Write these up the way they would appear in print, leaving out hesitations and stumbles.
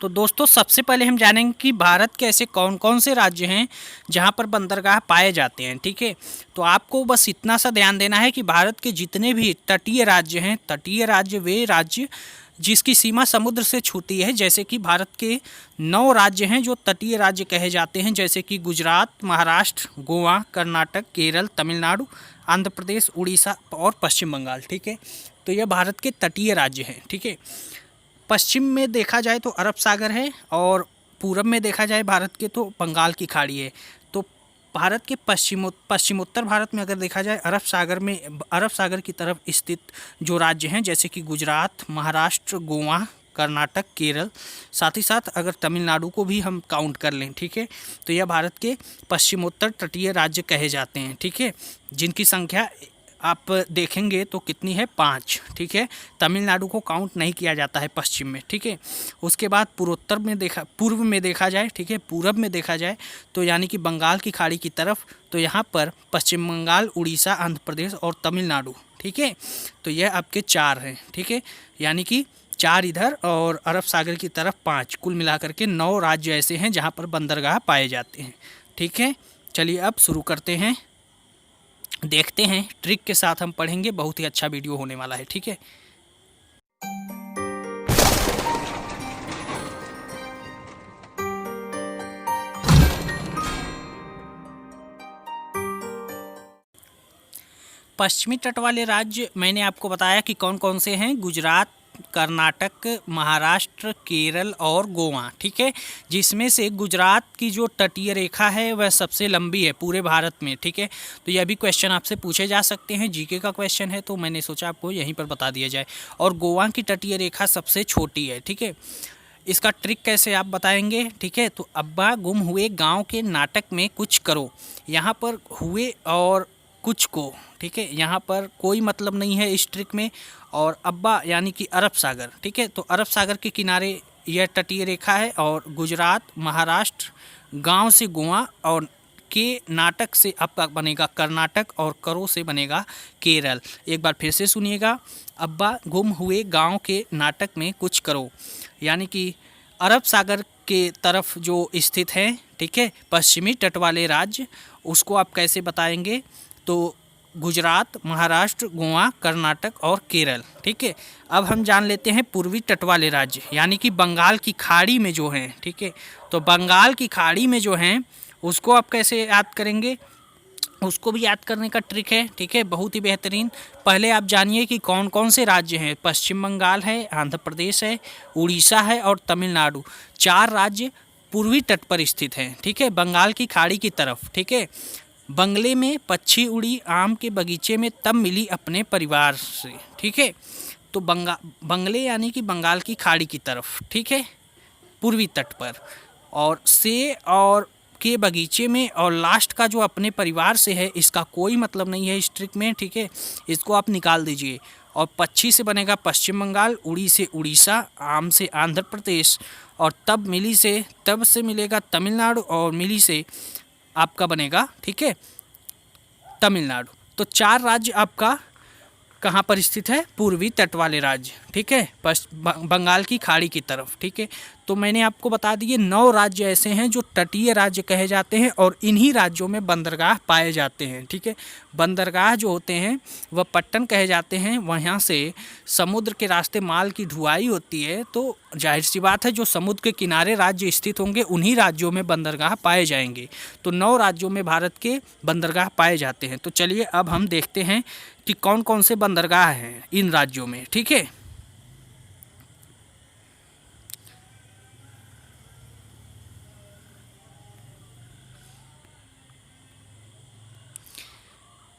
तो दोस्तों सबसे पहले हम जानेंगे कि भारत के ऐसे कौन कौन से राज्य हैं जहां पर बंदरगाह पाए जाते हैं। ठीक है, तो आपको बस इतना सा ध्यान देना है कि भारत के जितने भी तटीय राज्य हैं, तटीय राज्य वे राज्य जिसकी सीमा समुद्र से छूती है। जैसे कि भारत के 9 राज्य हैं जो तटीय राज्य कहे जाते हैं, जैसे कि गुजरात, महाराष्ट्र, गोवा, कर्नाटक, केरल, तमिलनाडु, आंध्र प्रदेश, उड़ीसा और पश्चिम बंगाल। ठीक है, तो यह भारत के तटीय राज्य हैं। ठीक है, पश्चिम में देखा जाए तो अरब सागर है और पूरब में देखा जाए भारत के तो बंगाल की खाड़ी है। तो भारत के पश्चिमोत्तर भारत में अगर देखा जाए अरब सागर की तरफ स्थित जो राज्य हैं, जैसे कि गुजरात, महाराष्ट्र, गोवा, कर्नाटक, केरल, साथ ही साथ अगर तमिलनाडु को भी हम काउंट कर लें, ठीक है, तो यह भारत के पश्चिमोत्तर तटीय राज्य कहे जाते हैं। ठीक है, जिनकी संख्या आप देखेंगे तो कितनी है, 5। ठीक है, तमिलनाडु को काउंट नहीं किया जाता है पश्चिम में। ठीक है, उसके बाद पूर्व में देखा जाए, ठीक है, पूरब में देखा जाए तो यानी कि बंगाल की खाड़ी की तरफ, तो यहाँ पर पश्चिम बंगाल, उड़ीसा, आंध्र प्रदेश और तमिलनाडु। ठीक है, तो यह आपके 4 हैं। ठीक है, यानी कि 4 इधर और अरब सागर की तरफ 5, कुल मिलाकर के 9 राज्य ऐसे हैं जहाँ पर बंदरगाह पाए जाते हैं। ठीक है, चलिए अब शुरू करते हैं, देखते हैं ट्रिक के साथ हम पढ़ेंगे, बहुत ही अच्छा वीडियो होने वाला है। ठीक है, पश्चिमी तट वाले राज्य मैंने आपको बताया कि कौन कौन से हैं, गुजरात, कर्नाटक, महाराष्ट्र, केरल और गोवा। ठीक है, जिसमें से गुजरात की जो तटीय रेखा है वह सबसे लंबी है पूरे भारत में। ठीक है, तो यह भी क्वेश्चन आपसे पूछे जा सकते हैं, जीके का क्वेश्चन है, तो मैंने सोचा आपको यहीं पर बता दिया जाए। और गोवा की तटीय रेखा सबसे छोटी है। ठीक है, इसका ट्रिक कैसे आप बताएंगे। ठीक है, तो अब्बा गुम हुए गांव के नाटक में कुछ करो, यहाँ पर हुए और कुछ को, ठीक है, यहाँ पर कोई मतलब नहीं है इस ट्रिक में। और अब्बा यानी कि अरब सागर। ठीक है, तो अरब सागर के किनारे यह तटीय रेखा है और गुजरात, महाराष्ट्र, गांव से गोवा और के नाटक से आपका बनेगा कर्नाटक और करो से बनेगा केरल। एक बार फिर से सुनिएगा, अब्बा गुम हुए गांव के नाटक में कुछ करो, यानी कि अरब सागर के तरफ जो स्थित है, ठीक है, पश्चिमी तट वाले राज्य, उसको आप कैसे बताएंगे, तो गुजरात, महाराष्ट्र, गोवा, कर्नाटक और केरल। ठीक है, अब हम जान लेते हैं पूर्वी तट वाले राज्य, यानी कि बंगाल की खाड़ी में जो हैं। ठीक है, तो बंगाल की खाड़ी में जो हैं उसको आप कैसे याद करेंगे, उसको भी याद करने का ट्रिक है। ठीक है, बहुत ही बेहतरीन। पहले आप जानिए कि कौन कौन से राज्य हैं, पश्चिम बंगाल है, आंध्र प्रदेश है, उड़ीसा है और तमिलनाडु। 4 राज्य पूर्वी तट पर स्थित हैं। ठीक है, बंगाल की खाड़ी की तरफ। ठीक है, बंगले में पक्षी उड़ी आम के बगीचे में तब मिली अपने परिवार से। ठीक है, तो बंगले यानी कि बंगाल की खाड़ी की तरफ। ठीक है, पूर्वी तट पर, और से और के बगीचे में, और लास्ट का जो अपने परिवार से है इसका कोई मतलब नहीं है इस ट्रिक में। ठीक है, इसको आप निकाल दीजिए। और पक्षी से बनेगा पश्चिम बंगाल, उड़ी से उड़ीसा, आम से आंध्र प्रदेश और तब से मिलेगा तमिलनाडु और मिली से आपका बनेगा, ठीक है, तमिलनाडु। तो 4 राज्य आपका कहाँ पर स्थित है, पूर्वी तट वाले राज्य। ठीक है, बंगाल की खाड़ी की तरफ। ठीक है, तो मैंने आपको बता दिए 9 राज्य ऐसे हैं जो तटीय राज्य कहे जाते हैं और इन्हीं राज्यों में बंदरगाह पाए जाते हैं। ठीक है, बंदरगाह जो होते हैं वह पट्टन कहे जाते हैं, वहाँ से समुद्र के रास्ते माल की ढुलाई होती है, तो जाहिर सी बात है जो समुद्र के किनारे राज्य स्थित होंगे उन्हीं राज्यों में बंदरगाह पाए जाएंगे। तो 9 राज्यों में भारत के बंदरगाह पाए जाते हैं। तो चलिए अब हम देखते हैं कि कौन कौन से बंदरगाह हैं इन राज्यों में। ठीक है,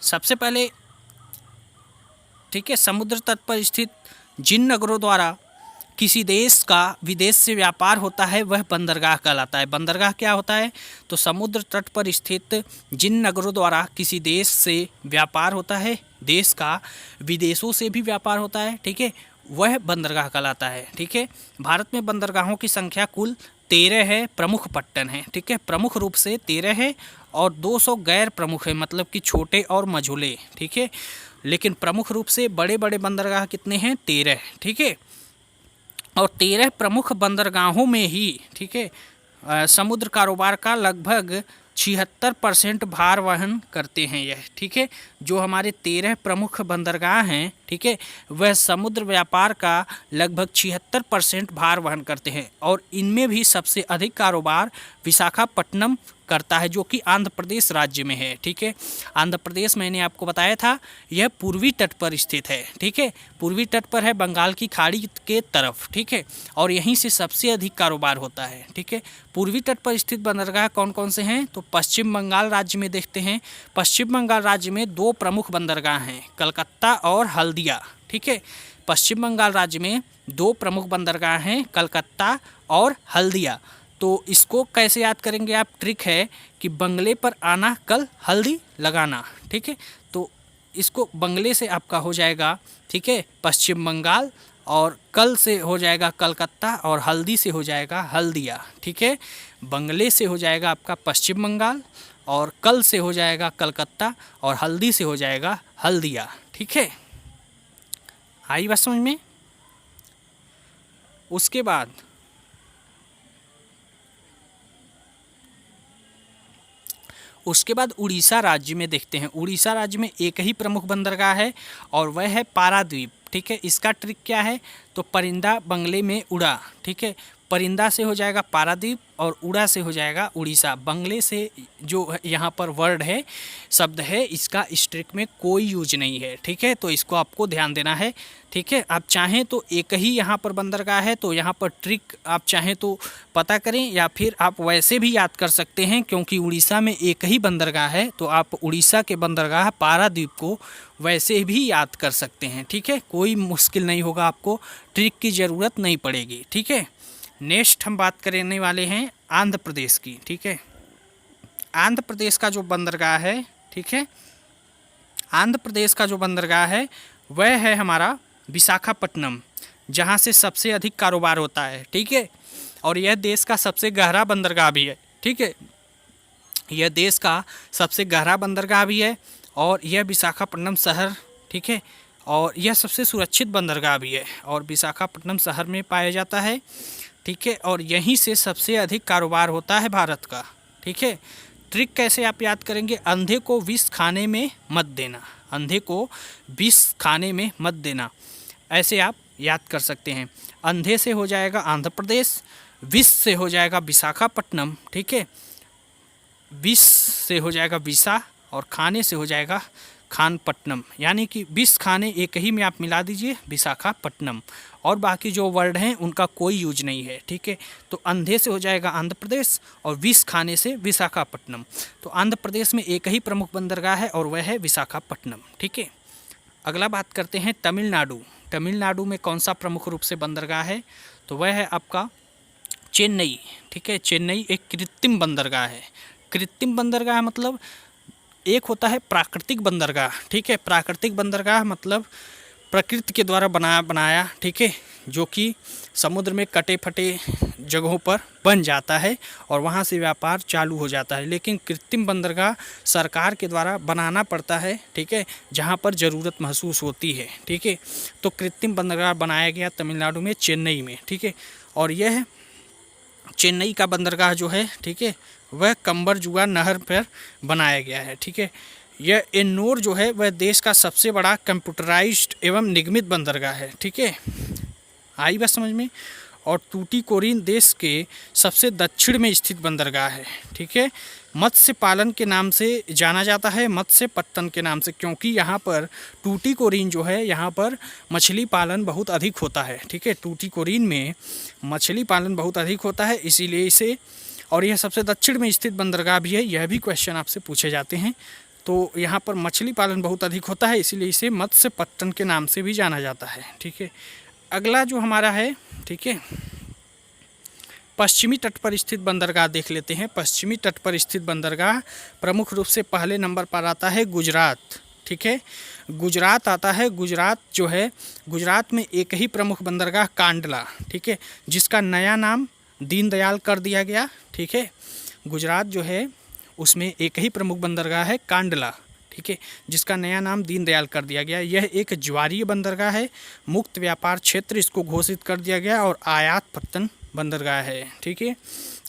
सबसे पहले, ठीक है, समुद्र तट पर स्थित जिन नगरों द्वारा किसी देश का विदेश से व्यापार होता है वह बंदरगाह कहलाता है। बंदरगाह क्या होता है, तो समुद्र तट पर स्थित जिन नगरों द्वारा किसी देश से व्यापार होता है, देश का विदेशों से भी व्यापार होता है, ठीक है, वह बंदरगाह कहलाता है। ठीक है, भारत में बंदरगाहों की संख्या कुल 13 है, प्रमुख पट्टन है। ठीक है, प्रमुख रूप से 13 है और 200 गैर प्रमुख है, मतलब कि छोटे और मझोले। ठीक है, लेकिन प्रमुख रूप से बड़े बड़े बंदरगाह कितने हैं, 13। ठीक है, और 13 प्रमुख बंदरगाहों में ही, ठीक है, समुद्र कारोबार का लगभग 76% भार वहन करते हैं यह, ठीक है। जो हमारे 13 प्रमुख बंदरगाह हैं, ठीक है, वह समुद्र व्यापार का लगभग 76% भार वहन करते हैं और इनमें भी सबसे अधिक कारोबार विशाखापट्टनम करता है, जो कि आंध्र प्रदेश राज्य में है, ठीक है। आंध्र प्रदेश मैंने आपको बताया था यह पूर्वी तट पर स्थित है, ठीक है, पूर्वी तट पर है, बंगाल की खाड़ी के तरफ, ठीक है, और यहीं से सबसे अधिक कारोबार होता है, ठीक है। पूर्वी तट पर स्थित बंदरगाह कौन कौन से हैं, तो पश्चिम बंगाल राज्य में देखते हैं। पश्चिम बंगाल राज्य में 2 प्रमुख बंदरगाह हैं, कलकत्ता और हल्दिया, ठीक है। पश्चिम बंगाल राज्य में 2 प्रमुख बंदरगाह हैं, कलकत्ता और हल्दिया। तो इसको कैसे याद करेंगे आप, ट्रिक है कि बंगले पर आना कल हल्दी लगाना, ठीक है। तो इसको बंगले से आपका हो जाएगा, ठीक है, पश्चिम बंगाल, और कल से हो जाएगा कलकत्ता, और हल्दी से हो जाएगा हल्दिया, ठीक है। बंगले से हो जाएगा आपका पश्चिम बंगाल, और कल से हो जाएगा कलकत्ता, और हल्दी से हो जाएगा हल्दिया, ठीक है। आई बात समझ में। उसके बाद उड़ीसा राज्य में देखते हैं। उड़ीसा राज्य में एक ही प्रमुख बंदरगाह है और वह है पारादीप, ठीक है। इसका ट्रिक क्या है, तो परिंदा बंगले में उड़ा, ठीक है, परिंदा से हो जाएगा पारादीप और उड़ा से हो जाएगा उड़ीसा। बंगले से जो यहाँ पर वर्ड है, शब्द है, इसका इस ट्रिक में कोई यूज नहीं है, ठीक है। तो इसको आपको ध्यान देना है, ठीक है। आप चाहें तो एक ही यहाँ पर बंदरगाह है, तो यहाँ पर ट्रिक आप चाहें तो पता करें, या फिर आप वैसे भी याद कर सकते हैं, क्योंकि उड़ीसा में एक ही बंदरगाह है, तो आप उड़ीसा के बंदरगाह पारादीप को वैसे भी याद कर सकते हैं, ठीक है। कोई मुश्किल नहीं होगा, आपको ट्रिक की ज़रूरत नहीं पड़ेगी, ठीक है। नेक्स्ट हम बात करने वाले हैं आंध्र प्रदेश की, ठीक है। आंध्र प्रदेश का जो बंदरगाह है, ठीक है, आंध्र प्रदेश का जो बंदरगाह है वह है हमारा विशाखापट्टनम, जहाँ से सबसे अधिक कारोबार होता है, ठीक है। और यह देश का सबसे गहरा बंदरगाह भी है, ठीक है, यह देश का सबसे गहरा बंदरगाह भी है, और यह विशाखापट्टनम शहर, ठीक है, और यह सबसे सुरक्षित बंदरगाह भी है, और विशाखापट्टनम शहर में पाया जाता है, ठीक है। और यहीं से सबसे अधिक कारोबार होता है भारत का, ठीक है। ट्रिक कैसे आप याद करेंगे, अंधे को विष खाने में मत देना, अंधे को विष खाने में मत देना, ऐसे आप याद कर सकते हैं। अंधे से हो जाएगा आंध्र प्रदेश, विष से हो जाएगा विशाखापट्टनम, ठीक है, विष से हो जाएगा विशा, और खाने से हो जाएगा खानपट्टनम, यानी कि विष खाने एक ही में आप मिला दीजिए विशाखापट्टनम, और बाकी जो वर्ड हैं उनका कोई यूज नहीं है, ठीक है। तो अंधे से हो जाएगा आंध्र प्रदेश, और विष खाने से विशाखापट्टनम। तो आंध्र प्रदेश में एक ही प्रमुख बंदरगाह है और वह है विशाखापट्टनम, ठीक है। अगला बात करते हैं तमिलनाडु। तमिलनाडु में कौन सा प्रमुख रूप से बंदरगाह है, तो वह है आपका चेन्नई, ठीक है। चेन्नई एक कृत्रिम बंदरगाह है। कृत्रिम बंदरगाह मतलब एक होता है प्राकृतिक बंदरगाह, ठीक है। प्राकृतिक बंदरगाह मतलब प्रकृति के द्वारा बनाया, ठीक है, जो कि समुद्र में कटे फटे जगहों पर बन जाता है और वहाँ से व्यापार चालू हो जाता है। लेकिन कृत्रिम बंदरगाह सरकार के द्वारा बनाना पड़ता है, ठीक है, जहाँ पर ज़रूरत महसूस होती है, ठीक है। तो कृत्रिम बंदरगाह बनाया गया तमिलनाडु में, चेन्नई में, ठीक है। और यह चेन्नई का बंदरगाह जो है, ठीक है, वह कंबरजुआ नहर पर बनाया गया है, ठीक है। यह एन्नोर जो है वह देश का सबसे बड़ा कंप्यूटराइज्ड एवं निगमित बंदरगाह है, ठीक है। आई बात समझ में। और टूटीकोरिन देश के सबसे दक्षिण में स्थित बंदरगाह है, ठीक है। मत्स्य पालन के नाम से जाना जाता है, मत्स्य पट्टन के नाम से, क्योंकि यहाँ पर टूटीकोरिन जो है, यहाँ पर मछली पालन बहुत अधिक होता है, ठीक है। टूटीकोरिन में मछली पालन बहुत अधिक होता है, इसीलिए इसे, और यह सबसे दक्षिण में स्थित बंदरगाह भी है, यह भी क्वेश्चन आपसे पूछे जाते हैं। तो यहाँ पर मछली पालन बहुत अधिक होता है, इसीलिए इसे मत्स्य पट्टन के नाम से भी जाना जाता है, ठीक है। अगला जो हमारा है, ठीक है, पश्चिमी तट पर स्थित बंदरगाह देख लेते हैं। पश्चिमी तट पर स्थित बंदरगाह प्रमुख रूप से पहले नंबर पर आता है गुजरात, ठीक है। गुजरात आता है। गुजरात जो है, गुजरात में एक ही प्रमुख बंदरगाह कांडला, ठीक है, जिसका नया नाम दीनदयाल कर दिया गया, ठीक है। गुजरात जो है उसमें एक ही प्रमुख बंदरगाह है कांडला, ठीक है, जिसका नया नाम दीनदयाल कर दिया गया। यह एक ज्वारीय बंदरगाह है, मुक्त व्यापार क्षेत्र इसको घोषित कर दिया गया और आयात पत्तन बंदरगाह है। ठीक है,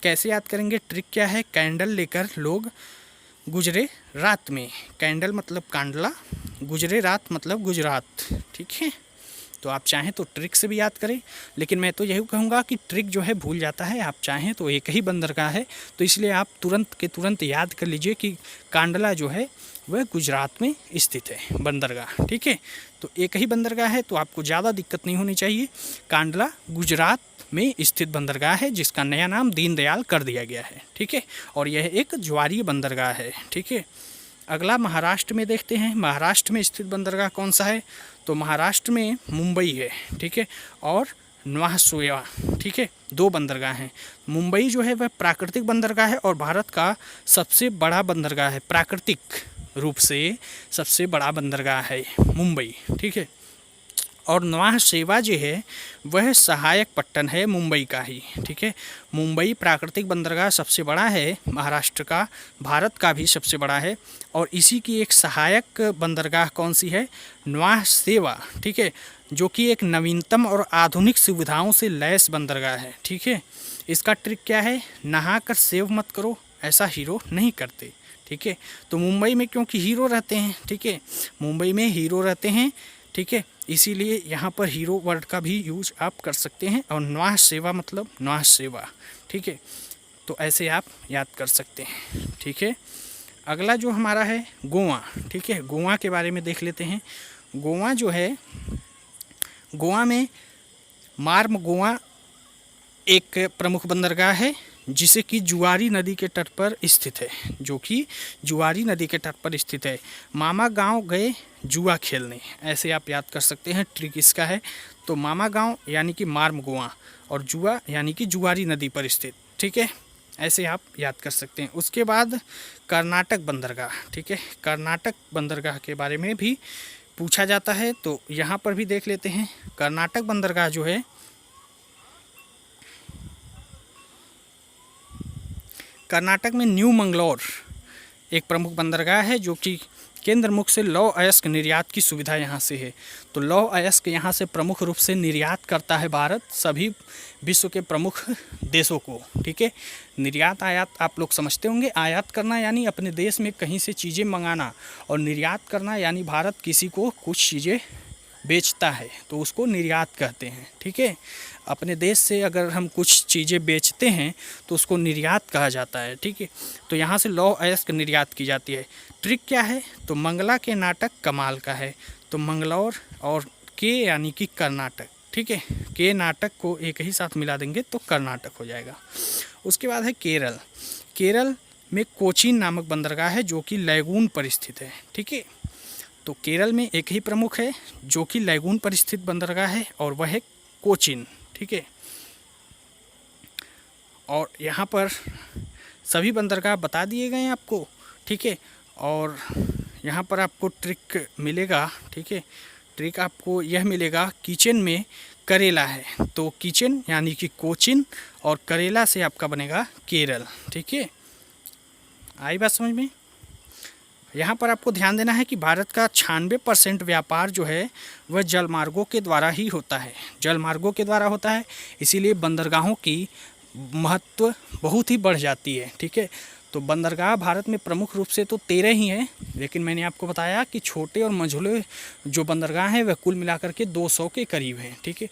कैसे याद करेंगे, ट्रिक क्या है, कैंडल लेकर लोग गुजरे रात में, कैंडल मतलब कांडला, गुजरे रात मतलब गुजरात। ठीक है, तो आप चाहें तो ट्रिक से भी याद करें, लेकिन मैं तो यही कहूँगा कि ट्रिक जो है भूल जाता है। आप चाहें तो एक ही बंदरगाह है, तो इसलिए आप तुरंत के तुरंत याद कर लीजिए कि कांडला जो है वह गुजरात में स्थित है बंदरगाह। ठीक है, तो एक ही बंदरगाह है, तो आपको ज़्यादा दिक्कत नहीं होनी चाहिए। कांडला गुजरात में स्थित बंदरगाह है, जिसका नया नाम दीनदयाल कर दिया गया है। ठीक है, और यह एक ज्वारीय बंदरगाह है। ठीक है, अगला महाराष्ट्र में देखते हैं, महाराष्ट्र में स्थित बंदरगाह कौन सा है, तो महाराष्ट्र में मुंबई है। ठीक है, और नौहासोवा। ठीक है, 2 बंदरगाह हैं। मुंबई जो है वह प्राकृतिक बंदरगाह है और भारत का सबसे बड़ा बंदरगाह है, प्राकृतिक रूप से सबसे बड़ा बंदरगाह है मुंबई। ठीक है, और नौहासोवा जो है वह सहायक पट्टन है मुंबई का ही। ठीक है, मुंबई प्राकृतिक बंदरगाह सबसे बड़ा है महाराष्ट्र का, भारत का भी सबसे बड़ा है, और इसी की एक सहायक बंदरगाह कौन सी है, नौहासोवा। ठीक है, जो कि एक नवीनतम और आधुनिक सुविधाओं से लैस बंदरगाह है। ठीक है, इसका ट्रिक क्या है, नहा कर सेव मत करो, ऐसा हीरो नहीं करते। ठीक है, तो मुंबई में क्योंकि हीरो रहते हैं, ठीक है, मुंबई में हीरो रहते हैं, ठीक है, इसीलिए यहाँ पर हीरो वर्ड का भी यूज आप कर सकते हैं, और नौहासोवा मतलब नौहासोवा। ठीक है, तो ऐसे आप याद कर सकते हैं। ठीक है, अगला जो हमारा है गोवा। ठीक है, गोवा के बारे में देख लेते हैं। गोवा जो है, गोवा में मार्म गोवा एक प्रमुख बंदरगाह है, जिसे कि जुआरी नदी के तट पर स्थित है, जो कि जुआरी नदी के तट पर स्थित है। मामा गांव गए जुआ खेलने, ऐसे आप याद कर सकते हैं। ट्रिक इसका है, तो मामा गांव यानी कि मार्म गोवा, और जुआ यानी कि जुआरी नदी पर स्थित। ठीक है, ऐसे आप याद कर सकते हैं। उसके बाद कर्नाटक बंदरगाह। ठीक है, कर्नाटक बंदरगाह के बारे में भी पूछा जाता है, तो यहाँ पर भी देख लेते हैं। कर्नाटक बंदरगाह जो है, कर्नाटक में न्यू मंगलौर एक प्रमुख बंदरगाह है, जो कि केंद्र मुख से लौह अयस्क निर्यात की सुविधा यहाँ से है। तो लौह अयस्क यहाँ से प्रमुख रूप से निर्यात करता है भारत, सभी विश्व के प्रमुख देशों को। ठीक है, निर्यात आयात आप लोग समझते होंगे। आयात करना यानी अपने देश में कहीं से चीज़ें मंगाना, और निर्यात करना यानी भारत किसी को कुछ चीज़ें बेचता है तो उसको निर्यात कहते हैं। ठीक है, अपने देश से अगर हम कुछ चीज़ें बेचते हैं तो उसको निर्यात कहा जाता है। ठीक है, तो यहाँ से लौह अयस्क निर्यात की जाती है। ट्रिक क्या है, तो मंगला के नाटक कमाल का है, तो मंगलौर और के यानी कि कर्नाटक। ठीक है, के नाटक को एक ही साथ मिला देंगे तो कर्नाटक हो जाएगा। उसके बाद है केरल। केरल में कोचीन नामक बंदरगाह है, जो कि लैगून पर स्थित है। ठीक है, तो केरल में एक ही प्रमुख है जो कि लैगून पर स्थित बंदरगाह है, और वह है कोचीन। ठीक है, और यहाँ पर सभी बंदरगाह बता दिए गए हैं आपको। ठीक है, और यहाँ पर आपको ट्रिक मिलेगा। ठीक है, ट्रिक आपको यह मिलेगा, किचन में करेला है, तो किचन यानी कि कोचिन, और करेला से आपका बनेगा केरल। ठीक है, आई बात समझ में। यहाँ पर आपको ध्यान देना है कि भारत का 96% व्यापार जो है वह जलमार्गों के द्वारा ही होता है, जलमार्गों के द्वारा होता है, इसीलिए बंदरगाहों की महत्व बहुत ही बढ़ जाती है। ठीक है, तो बंदरगाह भारत में प्रमुख रूप से तो 13 ही हैं, लेकिन मैंने आपको बताया कि छोटे और मझोले जो बंदरगाह हैं वह कुल मिलाकर के 200 के करीब हैं। ठीक है,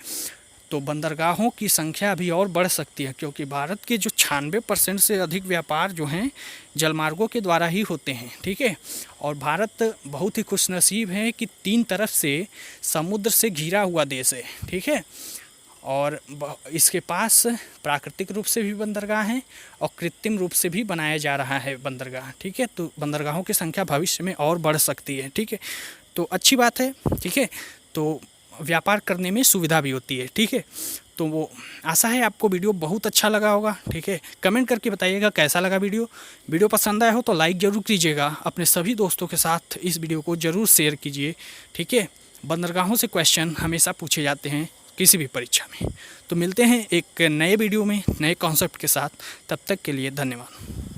तो बंदरगाहों की संख्या अभी और बढ़ सकती है, क्योंकि भारत के जो 96% से अधिक व्यापार जो हैं जलमार्गों के द्वारा ही होते हैं। ठीक है, और भारत बहुत ही खुशनसीब है कि 3 तरफ से समुद्र से घिरा हुआ देश है। ठीक है, और इसके पास प्राकृतिक रूप से भी बंदरगाह हैं और कृत्रिम रूप से भी बनाया जा रहा है बंदरगाह। ठीक है, तो बंदरगाहों की संख्या भविष्य में और बढ़ सकती है। ठीक है, तो अच्छी बात है। ठीक है, तो व्यापार करने में सुविधा भी होती है। ठीक है, तो वो आशा है आपको वीडियो बहुत अच्छा लगा होगा। ठीक है, कमेंट करके बताइएगा कैसा लगा वीडियो पसंद आया हो तो लाइक ज़रूर कीजिएगा, अपने सभी दोस्तों के साथ इस वीडियो को ज़रूर शेयर कीजिए। ठीक है, बंदरगाहों से क्वेश्चन हमेशा पूछे जाते हैं किसी भी परीक्षा में। तो मिलते हैं एक नए वीडियो में नए कॉन्सेप्ट के साथ, तब तक के लिए धन्यवाद।